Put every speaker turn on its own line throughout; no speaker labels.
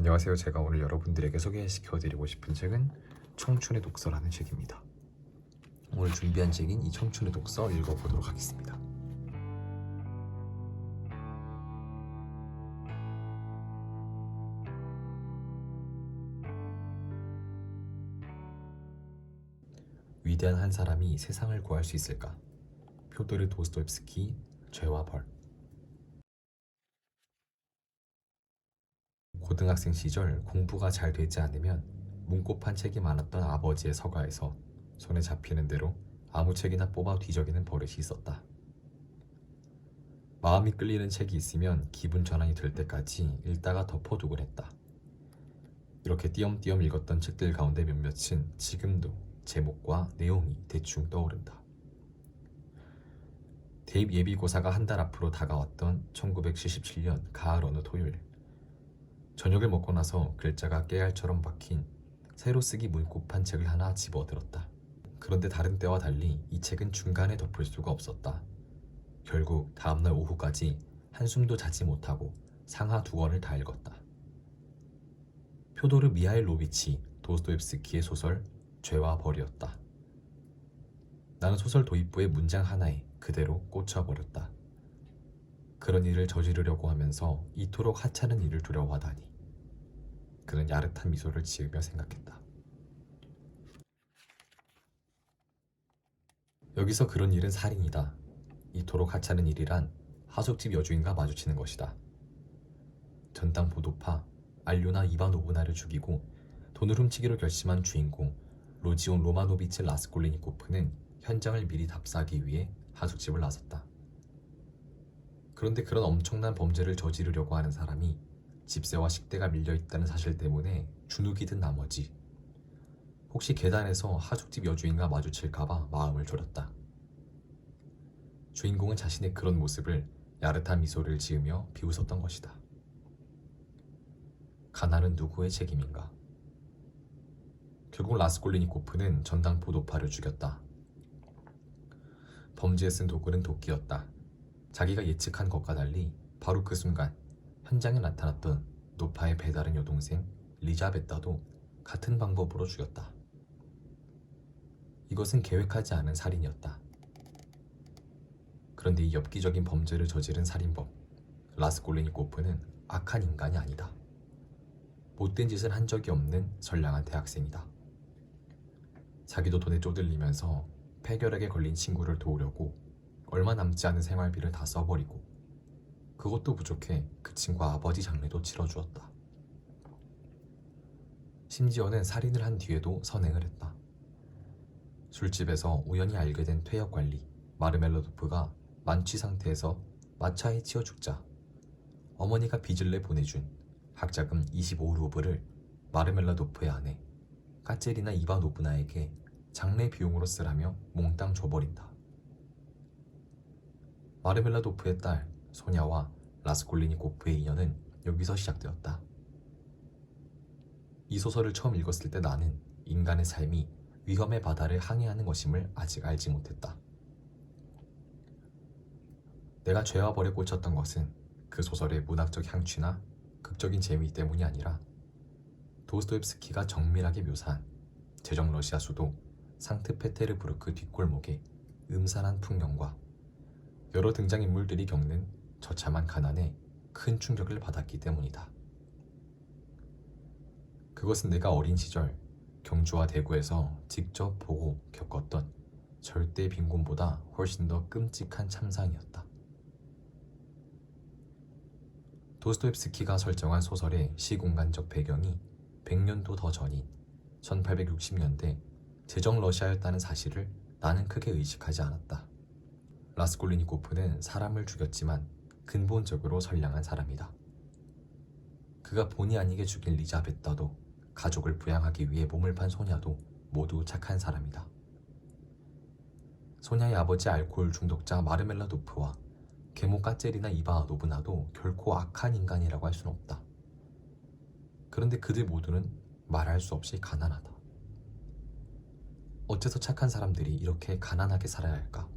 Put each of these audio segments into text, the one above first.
안녕하세요. 제가 오늘 여러분들에게 소개시켜드리고 싶은 책은 청춘의 독서라는 책입니다. 오늘 준비한 책인 이 청춘의 독서 읽어보도록 하겠습니다. 위대한 한 사람이 세상을 구할 수 있을까? 표도르 도스토옙스키, 죄와 벌. 고등학생 시절 공부가 잘 되지 않으면 문고판 책이 많았던 아버지의 서가에서 손에 잡히는 대로 아무 책이나 뽑아 뒤적이는 버릇이 있었다. 마음이 끌리는 책이 있으면 기분 전환이 될 때까지 읽다가 덮어두곤 했다. 이렇게 띄엄띄엄 읽었던 책들 가운데 몇몇은 지금도 제목과 내용이 대충 떠오른다. 대입 예비고사가 한 달 앞으로 다가왔던 1977년 가을 어느 토요일, 저녁을 먹고 나서 글자가 깨알처럼 박힌 새로 쓰기 문고판 책을 하나 집어들었다. 그런데 다른 때와 달리 이 책은 중간에 덮을 수가 없었다. 결국 다음날 오후까지 한숨도 자지 못하고 상하 2권을 다 읽었다. 표도르 미하일로비치 도스토옙스키의 소설 죄와 벌이었다. 나는 소설 도입부의 문장 하나에 그대로 꽂혀버렸다. 그런 일을 저지르려고 하면서 이토록 하찮은 일을 두려워하다니. 그는 야릇한 미소를 지으며 생각했다. 여기서 그런 일은 살인이다. 이토록 하찮은 일이란 하숙집 여주인과 마주치는 것이다. 전당 보도파 알료나 이바노브나를 죽이고 돈을 훔치기로 결심한 주인공 로지온 로마노비치 라스콜리니코프는 현장을 미리 답사하기 위해 하숙집을 나섰다. 그런데 그런 엄청난 범죄를 저지르려고 하는 사람이 집세와 식대가 밀려있다는 사실 때문에 주눅이 든 나머지 혹시 계단에서 하숙집 여주인과 마주칠까봐 마음을 졸였다. 주인공은 자신의 그런 모습을 야릇한 미소를 지으며 비웃었던 것이다. 가난은 누구의 책임인가? 결국 라스콜리니코프는 전당포 노파를 죽였다. 범죄에 쓴 도구는 도끼였다. 자기가 예측한 것과 달리 바로 그 순간 현장에 나타났던 노파의 배다른 여동생 리자베타도 같은 방법으로 죽였다. 이것은 계획하지 않은 살인이었다. 그런데 이 엽기적인 범죄를 저지른 살인범 라스콜리니코프는 악한 인간이 아니다. 못된 짓을 한 적이 없는 선량한 대학생이다. 자기도 돈에 쪼들리면서 폐결핵에 걸린 친구를 도우려고 얼마 남지 않은 생활비를 다 써버리고 그것도 부족해 그 친구 아버지 장례도 치러주었다. 심지어는 살인을 한 뒤에도 선행을 했다. 술집에서 우연히 알게 된 퇴역관리 마르멜로도프가 만취 상태에서 마차에 치여 죽자 어머니가 빚을 내 보내준 학자금 25루블을 마르멜라도프의 아내 까체리나 이바노브나에게 장례 비용으로 쓰라며 몽땅 줘버린다. 마르멜라도프의 딸 소냐와 라스콜리니코프의 인연은 여기서 시작되었다. 이 소설을 처음 읽었을 때 나는 인간의 삶이 위험의 바다를 항해하는 것임을 아직 알지 못했다. 내가 죄와 벌에 꽂혔던 것은 그 소설의 문학적 향취나 극적인 재미 때문이 아니라 도스토옙스키가 정밀하게 묘사한 제정 러시아 수도 상트페테르부르크 뒷골목의 음산한 풍경과 여러 등장인물들이 겪는 처참한 가난에 큰 충격을 받았기 때문이다. 그것은 내가 어린 시절 경주와 대구에서 직접 보고 겪었던 절대 빈곤보다 훨씬 더 끔찍한 참상이었다. 도스토옙스키가 설정한 소설의 시공간적 배경이 100년도 더 전인 1860년대 제정 러시아였다는 사실을 나는 크게 의식하지 않았다. 라스콜리니코프는 사람을 죽였지만 근본적으로 선량한 사람이다. 그가 본의 아니게 죽인 리자베타도 가족을 부양하기 위해 몸을 판 소냐도 모두 착한 사람이다. 소냐의 아버지 알코올 중독자 마르멜라도프와 계모 까체리나 이바 노브나도 결코 악한 인간이라고 할 수는 없다. 그런데 그들 모두는 말할 수 없이 가난하다. 어째서 착한 사람들이 이렇게 가난하게 살아야 할까?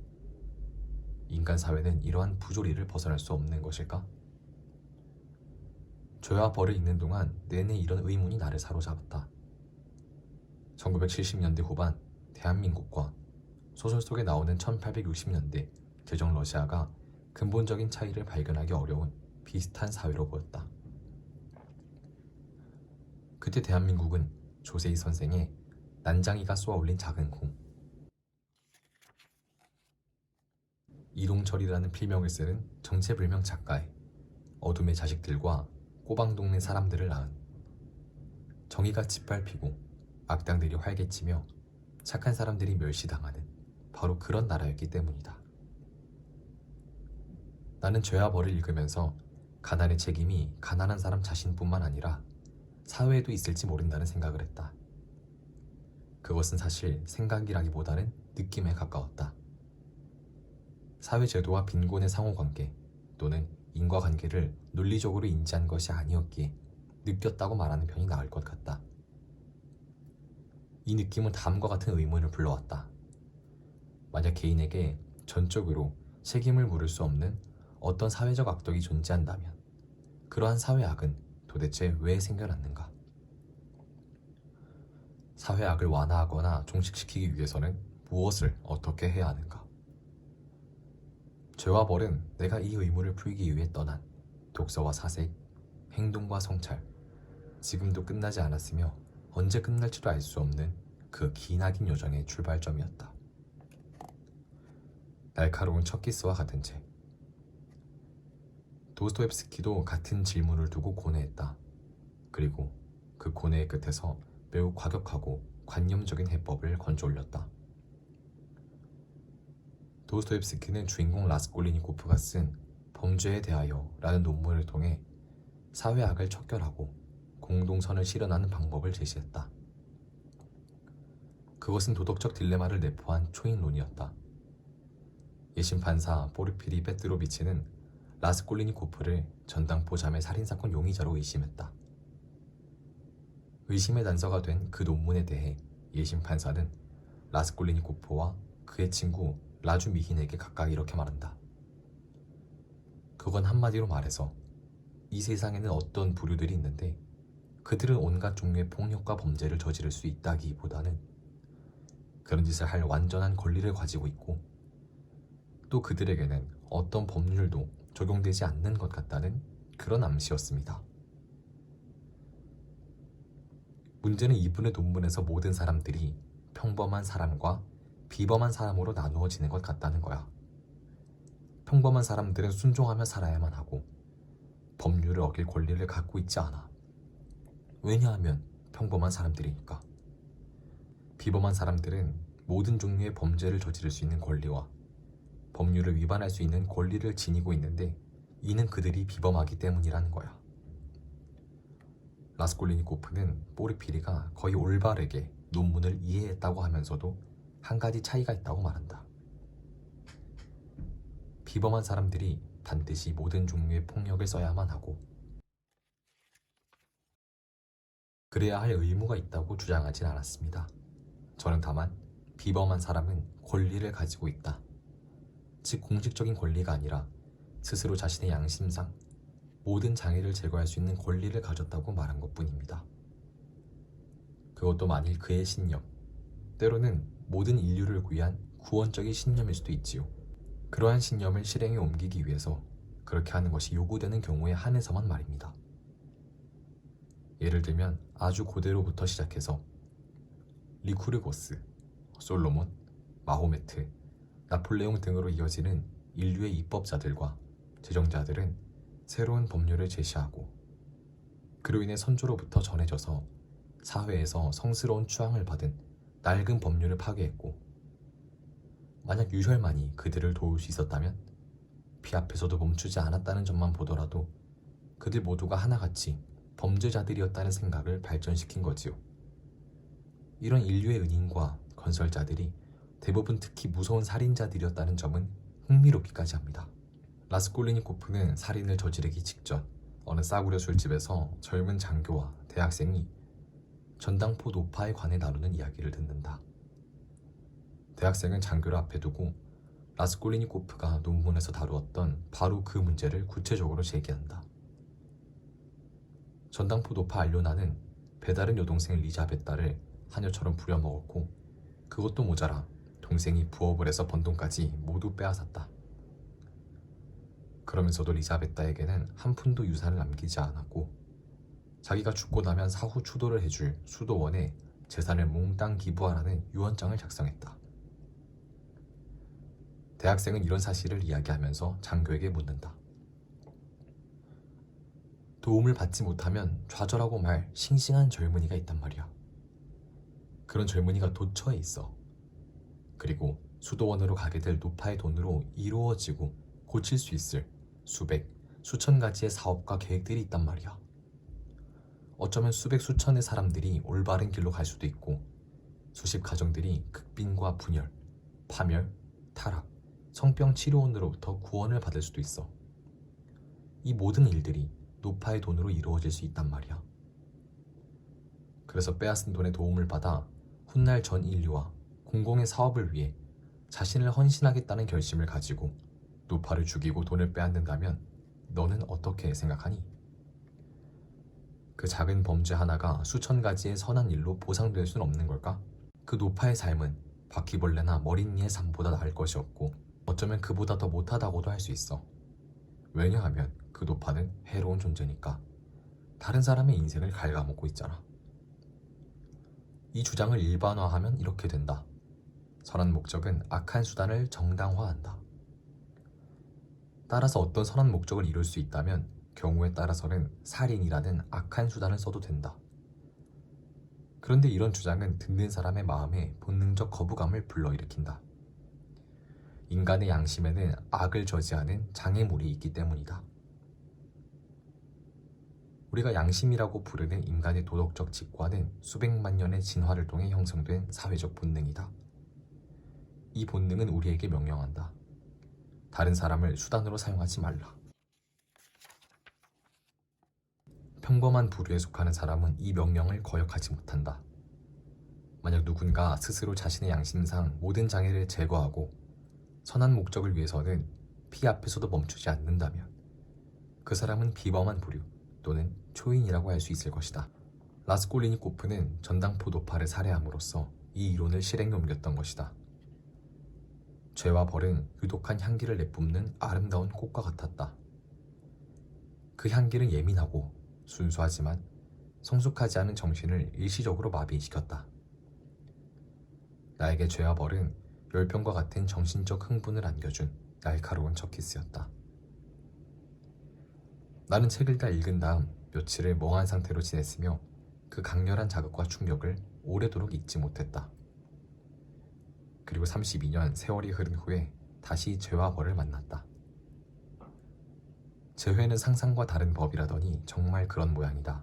인간 사회는 이러한 부조리를 벗어날 수 없는 것일까? 죄와 벌을 읽는 동안 내내 이런 의문이 나를 사로잡았다. 1970년대 후반 대한민국과 소설 속에 나오는 1860년대 제정 러시아가 근본적인 차이를 발견하기 어려운 비슷한 사회로 보였다. 그때 대한민국은 조세희 선생의 난장이가 쏘아올린 작은 궁, 이동철이라는 필명을 쓰는 정체불명 작가의 어둠의 자식들과 꼬방동네 사람들을 낳은, 정의가 짓밟히고 악당들이 활개치며 착한 사람들이 멸시당하는 바로 그런 나라였기 때문이다. 나는 죄와 벌을 읽으면서 가난의 책임이 가난한 사람 자신뿐만 아니라 사회에도 있을지 모른다는 생각을 했다. 그것은 사실 생각이라기보다는 느낌에 가까웠다. 사회제도와 빈곤의 상호관계 또는 인과관계를 논리적으로 인지한 것이 아니었기에 느꼈다고 말하는 편이 나을 것 같다. 이 느낌은 다음과 같은 의문을 불러왔다. 만약 개인에게 전적으로 책임을 물을 수 없는 어떤 사회적 악덕이 존재한다면 그러한 사회악은 도대체 왜 생겨났는가? 사회악을 완화하거나 종식시키기 위해서는 무엇을 어떻게 해야 하는가? 죄와 벌은 내가 이 의문을 풀기 위해 떠난 독서와 사색, 행동과 성찰, 지금도 끝나지 않았으며 언제 끝날지도 알 수 없는 그 기나긴 여정의 출발점이었다. 날카로운 첫 키스와 같은 책. 도스토옙스키도 같은 질문을 두고 고뇌했다. 그리고 그 고뇌의 끝에서 매우 과격하고 관념적인 해법을 건져 올렸다. 도스토옙스키는 주인공 라스콜리니코프가 쓴 범죄에 대하여 라는 논문을 통해 사회악을 척결하고 공동선을 실현하는 방법을 제시했다. 그것은 도덕적 딜레마를 내포한 초인론이었다. 예심 판사 포르피리 페트로비치는 라스콜리니코프를 전당포 자매 살인사건 용의자로 의심했다. 의심의 단서가 된 그 논문에 대해 예심 판사는 라스콜리니코프와 그의 친구 라주 미힌에게 각각 이렇게 말한다. 그건 한마디로 말해서 이 세상에는 어떤 부류들이 있는데 그들은 온갖 종류의 폭력과 범죄를 저지를 수 있다기보다는 그런 짓을 할 완전한 권리를 가지고 있고 또 그들에게는 어떤 법률도 적용되지 않는 것 같다는 그런 암시였습니다. 문제는 이분의 논문에서 모든 사람들이 평범한 사람과 비범한 사람으로 나누어지는 것 같다는 거야. 평범한 사람들은 순종하며 살아야만 하고 법률을 어길 권리를 갖고 있지 않아. 왜냐하면 평범한 사람들이니까. 비범한 사람들은 모든 종류의 범죄를 저지를 수 있는 권리와 법률을 위반할 수 있는 권리를 지니고 있는데 이는 그들이 비범하기 때문이라는 거야. 라스콜리니코프는 포르피리가 거의 올바르게 논문을 이해했다고 하면서도 한 가지 차이가 있다고 말한다. 비범한 사람들이 반드시 모든 종류의 폭력을 써야만 하고 그래야 할 의무가 있다고 주장하진 않았습니다. 저는 다만 비범한 사람은 권리를 가지고 있다. 즉 공식적인 권리가 아니라 스스로 자신의 양심상 모든 장애를 제거할 수 있는 권리를 가졌다고 말한 것뿐입니다. 그것도 만일 그의 신념, 때로는 모든 인류를 위한 구원적인 신념일 수도 있지요. 그러한 신념을 실행에 옮기기 위해서 그렇게 하는 것이 요구되는 경우에 한해서만 말입니다. 예를 들면 아주 고대로부터 시작해서 리쿠르고스, 솔로몬, 마호메트, 나폴레옹 등으로 이어지는 인류의 입법자들과 제정자들은 새로운 법률을 제시하고 그로 인해 선조로부터 전해져서 사회에서 성스러운 추앙을 받은 낡은 법률을 파괴했고 만약 유혈만이 그들을 도울 수 있었다면 피 앞에서도 멈추지 않았다는 점만 보더라도 그들 모두가 하나같이 범죄자들이었다는 생각을 발전시킨 거지요. 이런 인류의 은인과 건설자들이 대부분 특히 무서운 살인자들이었다는 점은 흥미롭기까지 합니다. 라스콜리니코프는 살인을 저지르기 직전 어느 싸구려 술집에서 젊은 장교와 대학생이 전당포 노파에 관해 나누는 이야기를 듣는다. 대학생은 장교를 앞에 두고 라스콜리니코프가 논문에서 다루었던 바로 그 문제를 구체적으로 제기한다. 전당포 노파 알료나는 배다른 여동생 리자베타를 하녀처럼 부려먹었고 그것도 모자라 동생이 부업을 해서 번 돈까지 모두 빼앗았다. 그러면서도 리자베타에게는 한 푼도 유산을 남기지 않았고 자기가 죽고 나면 사후 추도를 해줄 수도원에 재산을 몽땅 기부하라는 유언장을 작성했다. 대학생은 이런 사실을 이야기하면서 장교에게 묻는다. 도움을 받지 못하면 좌절하고 말 싱싱한 젊은이가 있단 말이야. 그런 젊은이가 도처에 있어. 그리고 수도원으로 가게 될 노파의 돈으로 이루어지고 고칠 수 있을 수백, 수천 가지의 사업과 계획들이 있단 말이야. 어쩌면 수백, 수천의 사람들이 올바른 길로 갈 수도 있고 수십 가정들이 극빈과 분열, 파멸, 타락, 성병 치료원으로부터 구원을 받을 수도 있어. 이 모든 일들이 노파의 돈으로 이루어질 수 있단 말이야. 그래서 빼앗은 돈의 도움을 받아 훗날 전 인류와 공공의 사업을 위해 자신을 헌신하겠다는 결심을 가지고 노파를 죽이고 돈을 빼앗는다면 너는 어떻게 생각하니? 그 작은 범죄 하나가 수천 가지의 선한 일로 보상될 수는 없는 걸까? 그 노파의 삶은 바퀴벌레나 머릿니의 삶보다 나을 것이 없고 어쩌면 그보다 더 못하다고도 할 수 있어. 왜냐하면 그 노파는 해로운 존재니까. 다른 사람의 인생을 갉아먹고 있잖아. 이 주장을 일반화하면 이렇게 된다. 선한 목적은 악한 수단을 정당화한다. 따라서 어떤 선한 목적을 이룰 수 있다면 경우에 따라서는 살인이라는 악한 수단을 써도 된다. 그런데 이런 주장은 듣는 사람의 마음에 본능적 거부감을 불러일으킨다. 인간의 양심에는 악을 저지하는 장애물이 있기 때문이다. 우리가 양심이라고 부르는 인간의 도덕적 직관은 수백만 년의 진화를 통해 형성된 사회적 본능이다. 이 본능은 우리에게 명령한다. 다른 사람을 수단으로 사용하지 말라. 평범한 부류에 속하는 사람은 이 명령을 거역하지 못한다. 만약 누군가 스스로 자신의 양심상 모든 장애를 제거하고 선한 목적을 위해서는 피 앞에서도 멈추지 않는다면 그 사람은 비범한 부류 또는 초인이라고 할 수 있을 것이다. 라스콜리니코프는 전당포 노파를 살해함으로써 이 이론을 실행에 옮겼던 것이다. 죄와 벌은 유독한 향기를 내뿜는 아름다운 꽃과 같았다. 그 향기는 예민하고 순수하지만 성숙하지 않은 정신을 일시적으로 마비시켰다. 나에게 죄와 벌은 열병과 같은 정신적 흥분을 안겨준 날카로운 척키스였다. 나는 책을 다 읽은 다음 며칠을 멍한 상태로 지냈으며 그 강렬한 자극과 충격을 오래도록 잊지 못했다. 그리고 32년 세월이 흐른 후에 다시 죄와 벌을 만났다. 재회는 상상과 다른 법이라더니 정말 그런 모양이다.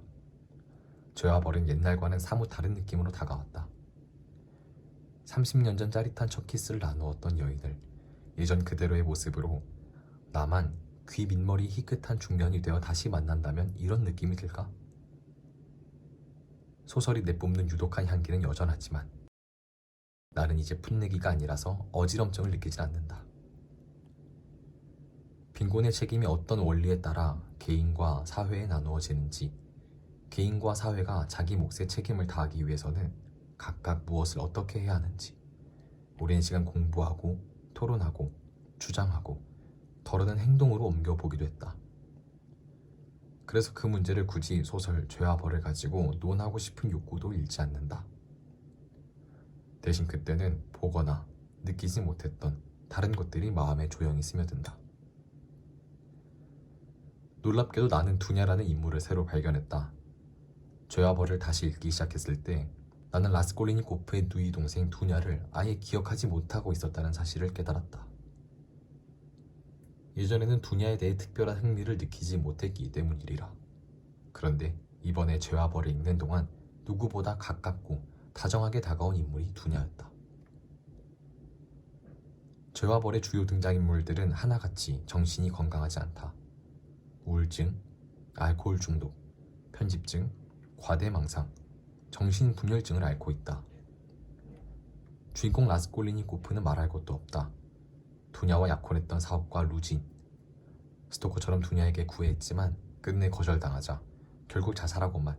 죄와 벌은 옛날과는 사뭇 다른 느낌으로 다가왔다. 30년 전 짜릿한 첫 키스를 나누었던 여인을 예전 그대로의 모습으로 나만 귀 밑머리 희끗한 중년이 되어 다시 만난다면 이런 느낌이 들까? 소설이 내뿜는 유독한 향기는 여전하지만 나는 이제 풋내기가 아니라서 어지럼증을 느끼진 않는다. 빈곤의 책임이 어떤 원리에 따라 개인과 사회에 나누어지는지, 개인과 사회가 자기 몫의 책임을 다하기 위해서는 각각 무엇을 어떻게 해야 하는지 오랜 시간 공부하고 토론하고 주장하고 덜어낸 행동으로 옮겨보기도 했다. 그래서 그 문제를 굳이 소설 죄와 벌을 가지고 논하고 싶은 욕구도 잃지 않는다. 대신 그때는 보거나 느끼지 못했던 다른 것들이 마음에 조용히 스며든다. 놀랍게도 나는 두냐라는 인물을 새로 발견했다. 죄와 벌을 다시 읽기 시작했을 때 나는 라스콜리니코프의 누이 동생 두냐를 아예 기억하지 못하고 있었다는 사실을 깨달았다. 예전에는 두냐에 대해 특별한 흥미를 느끼지 못했기 때문이리라. 그런데 이번에 죄와 벌을 읽는 동안 누구보다 가깝고 다정하게 다가온 인물이 두냐였다. 죄와 벌의 주요 등장인물들은 하나같이 정신이 건강하지 않다. 우울증, 알코올 중독, 편집증, 과대망상, 정신분열증을 앓고 있다. 주인공 라스콜리니코프는 말할 것도 없다. 두냐와 약혼했던 사업가 루진, 스토커처럼 두냐에게 구애했지만 끝내 거절당하자 결국 자살하고만.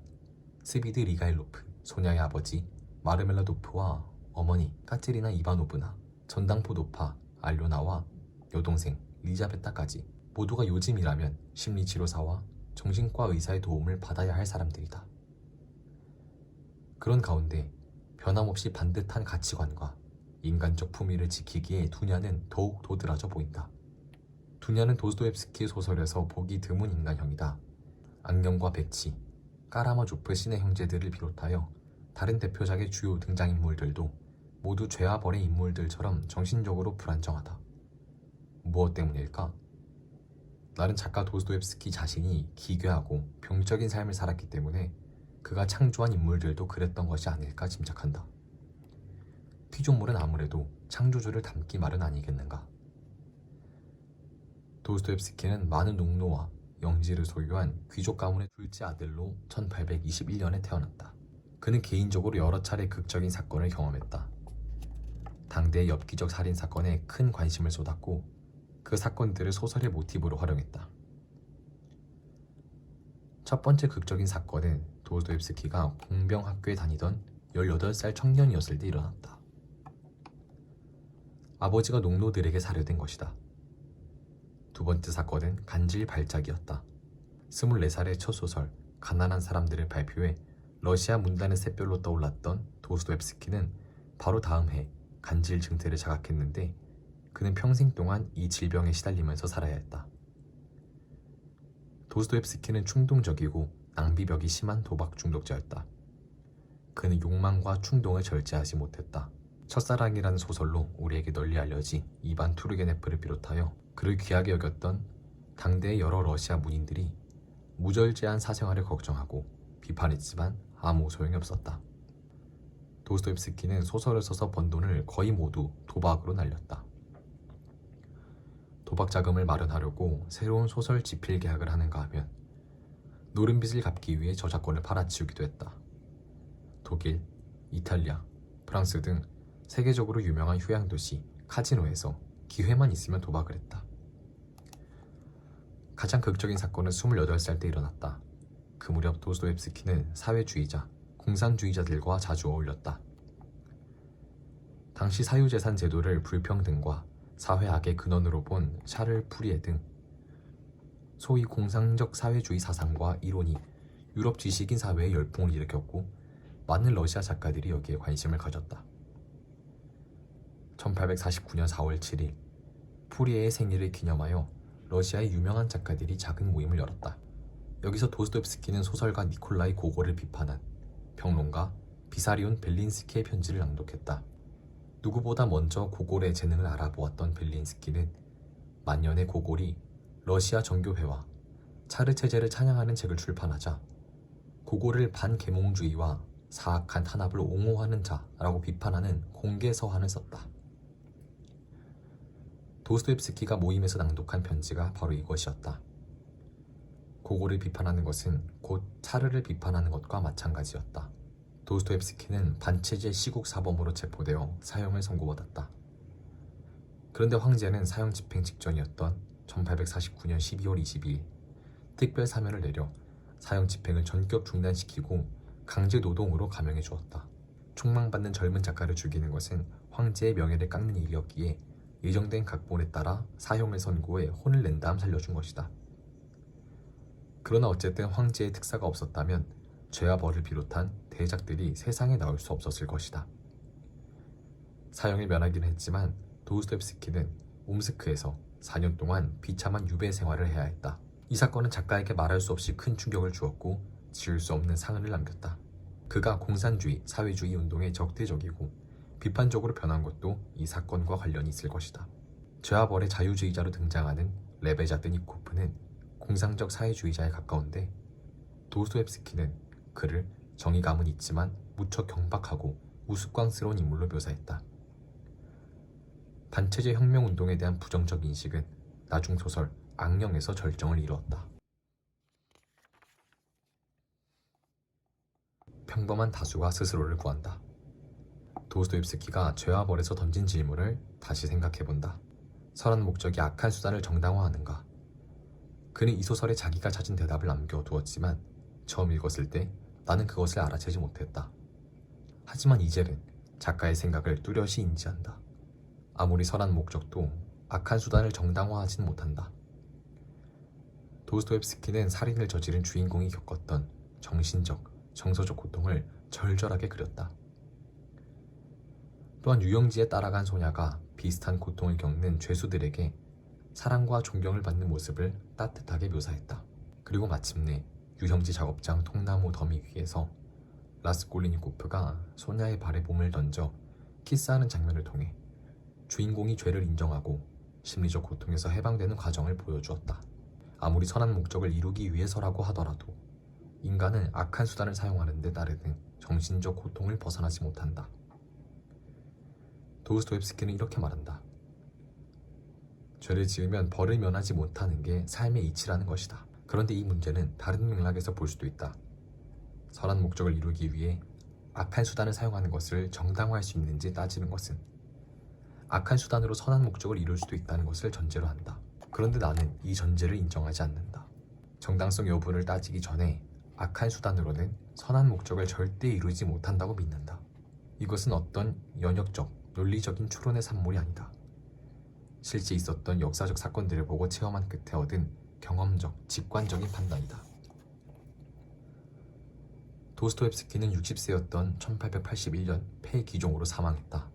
스비드 리가일로프, 소냐의 아버지 마르멜라도프와 어머니 까테리나 이바노브나, 전당포도파 알료나와 여동생 리자베타까지 모두가 요즘이라면 심리치료사와 정신과 의사의 도움을 받아야 할 사람들이다. 그런 가운데 변함없이 반듯한 가치관과 인간적 품위를 지키기에 두냐는 더욱 도드라져 보인다. 두냐는 도스토옙스키의 소설에서 보기 드문 인간형이다. 악령과 백치, 까라마조프 신의 형제들을 비롯하여 다른 대표작의 주요 등장인물들도 모두 죄와 벌의 인물들처럼 정신적으로 불안정하다. 무엇 때문일까? 나는 작가 도스토옙스키 자신이 기괴하고 병적인 삶을 살았기 때문에 그가 창조한 인물들도 그랬던 것이 아닐까 짐작한다. 피조물은 아무래도 창조주를 닮기 마련 아니겠는가? 도스토옙스키는 많은 농노와 영지를 소유한 귀족 가문의 둘째 아들로 1821년에 태어났다. 그는 개인적으로 여러 차례 극적인 사건을 경험했다. 당대의 엽기적 살인 사건에 큰 관심을 쏟았고 그 사건들을 소설의 모티브로 활용했다. 첫 번째 극적인 사건은 도스토옙스키가 공병학교에 다니던 18살 청년이었을 때 일어났다. 아버지가 농노들에게 살해된 것이다. 두 번째 사건은 간질 발작이었다. 24살의 첫 소설 가난한 사람들을 발표해 러시아 문단의 샛별로 떠올랐던 도스토옙스키는 바로 다음 해 간질 증세를 자각했는데 그는 평생 동안 이 질병에 시달리면서 살아야 했다. 도스토옙스키는 충동적이고 낭비벽이 심한 도박 중독자였다. 그는 욕망과 충동을 절제하지 못했다. 첫사랑이라는 소설로 우리에게 널리 알려진 이반 투르게네프를 비롯하여 그를 귀하게 여겼던 당대의 여러 러시아 문인들이 무절제한 사생활을 걱정하고 비판했지만 아무 소용이 없었다. 도스토옙스키는 소설을 써서 번 돈을 거의 모두 도박으로 날렸다. 도박 자금을 마련하려고 새로운 소설 집필 계약을 하는가 하면 노른 빚을 갚기 위해 저작권을 팔아치우기도 했다. 독일, 이탈리아, 프랑스 등 세계적으로 유명한 휴양도시 카지노에서 기회만 있으면 도박을 했다. 가장 극적인 사건은 28살 때 일어났다. 그 무렵 도스토옙스키는 사회주의자, 공산주의자들과 자주 어울렸다. 당시 사유재산 제도를 불평등과 사회 악의 근원으로 본 샤를 푸리에 등 소위 공상적 사회주의 사상과 이론이 유럽 지식인 사회에 열풍을 일으켰고 많은 러시아 작가들이 여기에 관심을 가졌다. 1849년 4월 7일 푸리에의 생일을 기념하여 러시아의 유명한 작가들이 작은 모임을 열었다. 여기서 도스토옙스키는 소설가 니콜라이 고골을 비판한 평론가 비사리온 벨린스키의 편지를 낭독했다. 누구보다 먼저 고골의 재능을 알아보았던 벨린스키는 만년의 고골이 러시아 정교회와 차르 체제를 찬양하는 책을 출판하자 고골을 반계몽주의와 사악한 탄압을 옹호하는 자라고 비판하는 공개 서한을 썼다. 도스토옙스키가 모임에서 낭독한 편지가 바로 이것이었다. 고골을 비판하는 것은 곧 차르를 비판하는 것과 마찬가지였다. 도스토옙스키는 반체제 시국 사범으로 체포되어 사형을 선고받았다. 그런데 황제는 사형 집행 직전이었던 1849년 12월 22일 특별 사면을 내려 사형 집행을 전격 중단시키고 강제 노동으로 감형해 주었다. 총망받는 젊은 작가를 죽이는 것은 황제의 명예를 깎는 일이었기에 예정된 각본에 따라 사형을 선고해 혼을 낸 다음 살려준 것이다. 그러나 어쨌든 황제의 특사가 없었다면 죄와 벌을 비롯한 대작들이 세상에 나올 수 없었을 것이다. 사형을 면하기는 했지만 도스토옙스키는 옴스크에서 4년 동안 비참한 유배 생활을 해야 했다. 이 사건은 작가에게 말할 수 없이 큰 충격을 주었고 지울 수 없는 상흔을 남겼다. 그가 공산주의, 사회주의 운동에 적대적이고 비판적으로 변한 것도 이 사건과 관련이 있을 것이다. 죄와 벌의 자유주의자로 등장하는 레베자드니코프는 공상적 사회주의자에 가까운데 도스토옙스키는 그를 정의감은 있지만 무척 경박하고 우스꽝스러운 인물로 묘사했다. 반체제 혁명운동에 대한 부정적 인식은 나중소설 악령에서 절정을 이루었다. 평범한 다수가 스스로를 구한다. 도스토옙스키가 죄와 벌에서 던진 질문을 다시 생각해본다. 선한 목적이 악한 수단을 정당화하는가? 그는 이 소설에 자기가 찾은 대답을 남겨두었지만 처음 읽었을 때 나는 그것을 알아채지 못했다. 하지만 이제는 작가의 생각을 뚜렷이 인지한다. 아무리 선한 목적도 악한 수단을 정당화하진 못한다. 도스토옙스키는 살인을 저지른 주인공이 겪었던 정신적, 정서적 고통을 절절하게 그렸다. 또한 유영지에 따라간 소녀가 비슷한 고통을 겪는 죄수들에게 사랑과 존경을 받는 모습을 따뜻하게 묘사했다. 그리고 마침내 유형지 작업장 통나무 더미 위에서 라스콜리니코프가 소냐의 발에 몸을 던져 키스하는 장면을 통해 주인공이 죄를 인정하고 심리적 고통에서 해방되는 과정을 보여주었다. 아무리 선한 목적을 이루기 위해서라고 하더라도 인간은 악한 수단을 사용하는 데 따르는 정신적 고통을 벗어나지 못한다. 도스토옙스키는 이렇게 말한다. 죄를 지으면 벌을 면하지 못하는 게 삶의 이치라는 것이다. 그런데 이 문제는 다른 맥락에서 볼 수도 있다. 선한 목적을 이루기 위해 악한 수단을 사용하는 것을 정당화할 수 있는지 따지는 것은 악한 수단으로 선한 목적을 이룰 수도 있다는 것을 전제로 한다. 그런데 나는 이 전제를 인정하지 않는다. 정당성 여부를 따지기 전에 악한 수단으로는 선한 목적을 절대 이루지 못한다고 믿는다. 이것은 어떤 연역적, 논리적인 추론의 산물이 아니다. 실제 있었던 역사적 사건들을 보고 체험한 끝에 얻은 경험적, 직관적인 판단이다. 도스토옙스키는 60세였던 1881년 폐기종으로 사망했다.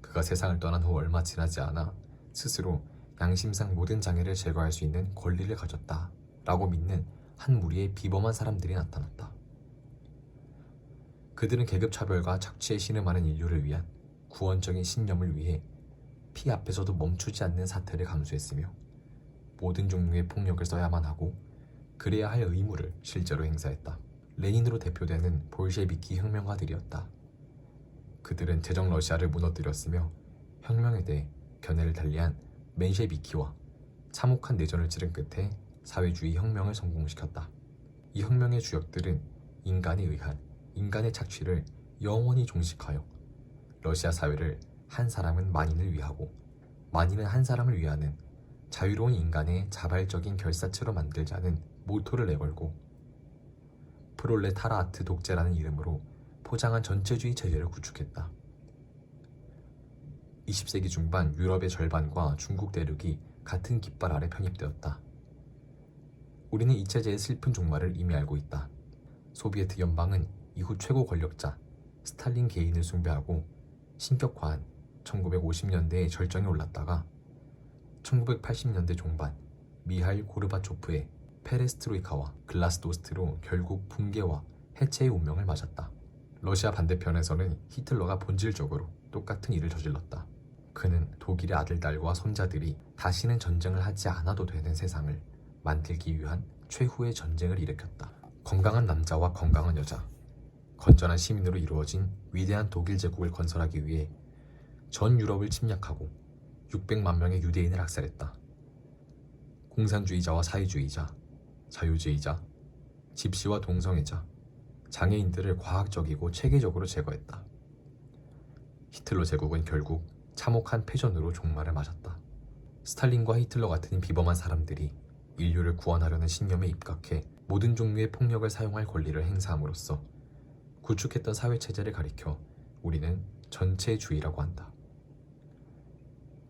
그가 세상을 떠난 후 얼마 지나지 않아 스스로 양심상 모든 장애를 제거할 수 있는 권리를 가졌다 라고 믿는 한 무리의 비범한 사람들이 나타났다. 그들은 계급차별과 착취에 신음하는 인류를 위한 구원적인 신념을 위해 피 앞에서도 멈추지 않는 사태를 감수했으며 모든 종류의 폭력을 써야만 하고 그래야 할 의무를 실제로 행사했다. 레닌으로 대표되는 볼셰비키 혁명가들이었다. 그들은 제정 러시아를 무너뜨렸으며 혁명에 대해 견해를 달리한 멘셰비키와 참혹한 내전을 치른 끝에 사회주의 혁명을 성공시켰다. 이 혁명의 주역들은 인간에 의한 인간의 착취를 영원히 종식하여 러시아 사회를 한 사람은 만인을 위하고 만인은 한 사람을 위하는 자유로운 인간의 자발적인 결사체로 만들자는 모토를 내걸고 프롤레타라트 독재라는 이름으로 포장한 전체주의 체제를 구축했다. 20세기 중반 유럽의 절반과 중국 대륙이 같은 깃발 아래 편입되었다. 우리는 이 체제의 슬픈 종말을 이미 알고 있다. 소비에트 연방은 이후 최고 권력자 스탈린 개인을 숭배하고 신격화한 1950년대에 절정에 올랐다가 1980년대 종반 미하일 고르바초프의 페레스트로이카와 글라스노스트로 결국 붕괴와 해체의 운명을 맞았다. 러시아 반대편에서는 히틀러가 본질적으로 똑같은 일을 저질렀다. 그는 독일의 아들딸과 손자들이 다시는 전쟁을 하지 않아도 되는 세상을 만들기 위한 최후의 전쟁을 일으켰다. 건강한 남자와 건강한 여자, 건전한 시민으로 이루어진 위대한 독일 제국을 건설하기 위해 전 유럽을 침략하고 600만 명의 유대인을 학살했다. 공산주의자와 사회주의자, 자유주의자, 집시와 동성애자, 장애인들을 과학적이고 체계적으로 제거했다. 히틀러 제국은 결국 참혹한 패전으로 종말을 맞았다. 스탈린과 히틀러 같은 비범한 사람들이 인류를 구원하려는 신념에 입각해 모든 종류의 폭력을 사용할 권리를 행사함으로써 구축했던 사회체제를 가리켜 우리는 전체주의라고 한다.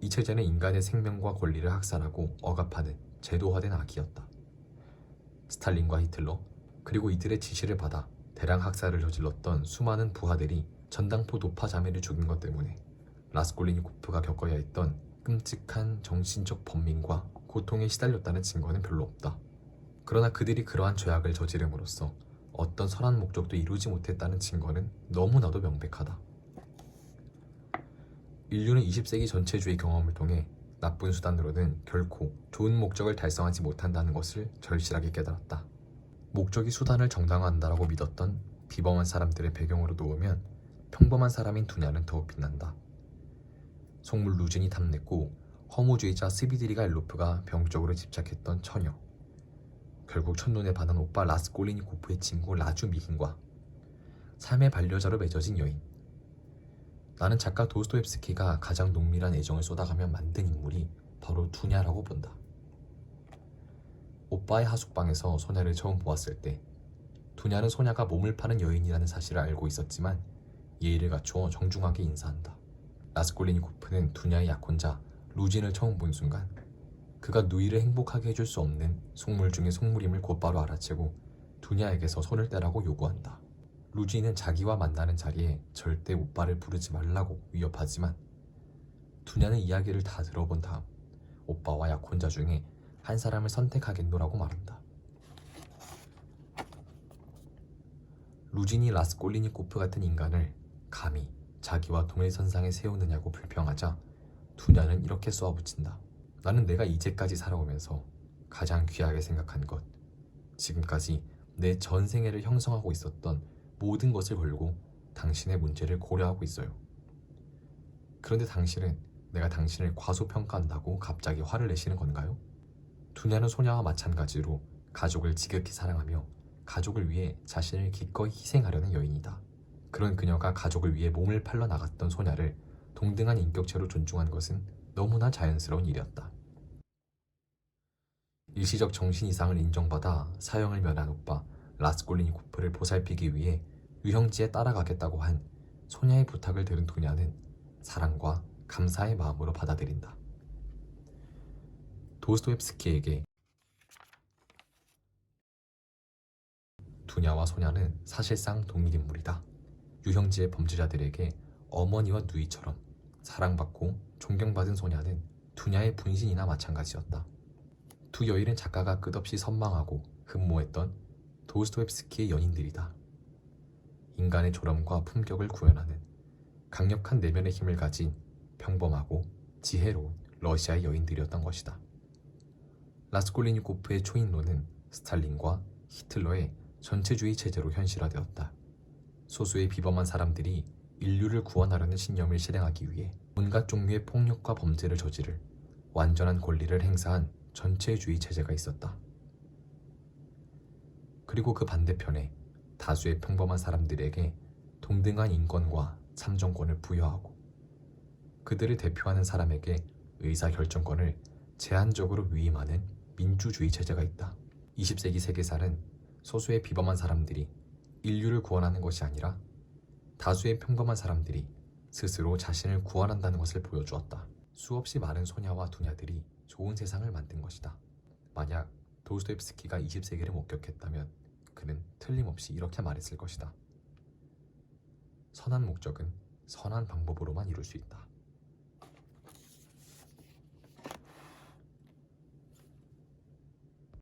이 체제는 인간의 생명과 권리를 학살하고 억압하는 제도화된 악이었다. 스탈린과 히틀러, 그리고 이들의 지시를 받아 대량 학살을 저질렀던 수많은 부하들이 전당포 노파 자매를 죽인 것 때문에 라스콜리니코프가 겪어야 했던 끔찍한 정신적 번민과 고통에 시달렸다는 증거는 별로 없다. 그러나 그들이 그러한 죄악을 저지름으로써 어떤 선한 목적도 이루지 못했다는 증거는 너무나도 명백하다. 인류는 20세기 전체주의 경험을 통해 나쁜 수단으로는 결코 좋은 목적을 달성하지 못한다는 것을 절실하게 깨달았다. 목적이 수단을 정당화한다라고 믿었던 비범한 사람들의 배경으로 놓으면 평범한 사람인 두냐는 더욱 빛난다. 속물 루진이 탐냈고 허무주의자 스비드리가 일로프가 병적으로 집착했던 처녀, 결국 첫눈에 반한 오빠 라스콜리니코프의 친구 라주 미힌과 삶의 반려자로 맺어진 여인. 나는 작가 도스토옙스키가 가장 농밀한 애정을 쏟아가며 만든 인물이 바로 두냐라고 본다. 오빠의 하숙방에서 소녀를 처음 보았을 때 두냐는 소냐가 몸을 파는 여인이라는 사실을 알고 있었지만 예의를 갖추어 정중하게 인사한다. 라스콜리니코프는 두냐의 약혼자 루진을 처음 본 순간 그가 누이를 행복하게 해줄 수 없는 속물 중의 속물임을 곧바로 알아채고 두냐에게서 손을 떼라고 요구한다. 루진은 자기와 만나는 자리에 절대 오빠를 부르지 말라고 위협하지만 두냐는 이야기를 다 들어본 다음 오빠와 약혼자 중에 한 사람을 선택하겠노라고 말한다. 루진이 라스콜리니코프 같은 인간을 감히 자기와 동일선상에 세우느냐고 불평하자 두냐는 이렇게 쏘아붙인다. 나는 내가 이제까지 살아오면서 가장 귀하게 생각한 것, 지금까지 내 전생애를 형성하고 있었던 모든 것을 걸고 당신의 문제를 고려하고 있어요. 그런데 당신은 내가 당신을 과소평가한다고 갑자기 화를 내시는 건가요? 두냐는 소냐와 마찬가지로 가족을 지극히 사랑하며 가족을 위해 자신을 기꺼이 희생하려는 여인이다. 그런 그녀가 가족을 위해 몸을 팔러 나갔던 소냐를 동등한 인격체로 존중한 것은 너무나 자연스러운 일이었다. 일시적 정신 이상을 인정받아 사형을 면한 오빠 라스콜리니코프를 보살피기 위해 유형지에 따라가겠다고 한 소냐의 부탁을 들은 두냐는 사랑과 감사의 마음으로 받아들인다. 도스토옙스키에게 두냐와 소냐는 사실상 동일인물이다. 유형지의 범죄자들에게 어머니와 누이처럼 사랑받고 존경받은 소냐는 두냐의 분신이나 마찬가지였다. 두 여인은 작가가 끝없이 선망하고 흠모했던 도스토옙스키의 연인들이다. 인간의 졸엄과 품격을 구현하는 강력한 내면의 힘을 가진 평범하고 지혜로운 러시아의 여인들이었던 것이다. 라스콜리니코프의 초인론은 스탈린과 히틀러의 전체주의 체제로 현실화되었다. 소수의 비범한 사람들이 인류를 구원하려는 신념을 실행하기 위해 온갖 종류의 폭력과 범죄를 저지를 완전한 권리를 행사한 전체주의 체제가 있었다. 그리고 그 반대편에 다수의 평범한 사람들에게 동등한 인권과 참정권을 부여하고 그들을 대표하는 사람에게 의사결정권을 제한적으로 위임하는 민주주의 체제가 있다. 20세기 세계사는 소수의 비범한 사람들이 인류를 구원하는 것이 아니라 다수의 평범한 사람들이 스스로 자신을 구원한다는 것을 보여주었다. 수없이 많은 소냐와 두냐들이 좋은 세상을 만든 것이다. 만약 도스토옙스키가 20세기를 목격했다면 그는 틀림없이 이렇게 말했을 것이다. 선한 목적은 선한 방법으로만 이룰 수 있다.